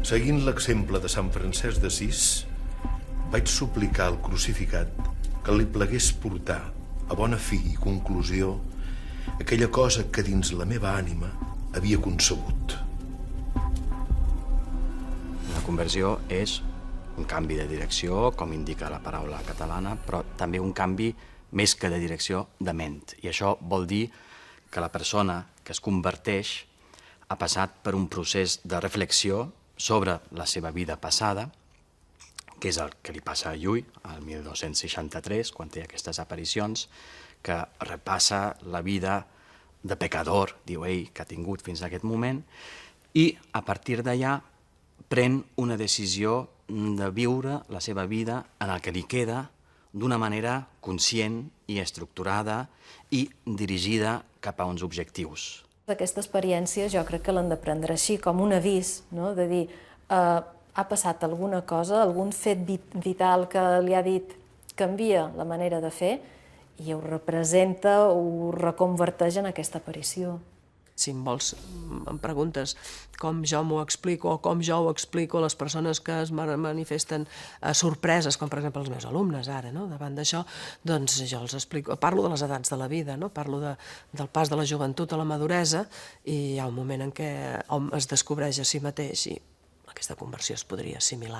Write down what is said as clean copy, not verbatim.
Seguint l'exemple de Sant Francesc d'Assís, vaig suplicar al crucificat que li plegués portar a bona fi i conclusió aquella cosa que dins la meva ànima havia concebut. La conversió és un canvi de direcció, com indica la paraula catalana, però també un canvi més que de direcció de ment. I això vol dir que la persona que es converteix ha passat per un procés de reflexió sobre la seva vida passada, que és el que li passa a Llull, al 1263, quan té aquestes aparicions, que repassa la vida de pecador, diu ell, que ha tingut fins a aquest moment, i a partir d'allà pren una decisió de viure la seva vida en el que li queda d'una manera conscient i estructurada i dirigida cap a uns objectius. Aquesta experiència jo crec que l'han de prendre així, com un avís, no? De dir, ha passat alguna cosa, algun fet vital que li ha dit canvia la manera de fer i ho representa, ho reconverteix en aquesta aparició. Si em vols, em preguntes com jo m'ho explico o com jo ho explico a les persones que es manifesten sorpreses, com per exemple els meus alumnes ara, no? Davant d'això, doncs jo els explico, parlo de les edats de la vida, no? Parlo del pas de la joventut a la maduresa i hi ha un moment en què hom es descobreix a si mateix i aquesta conversió es podria assimilar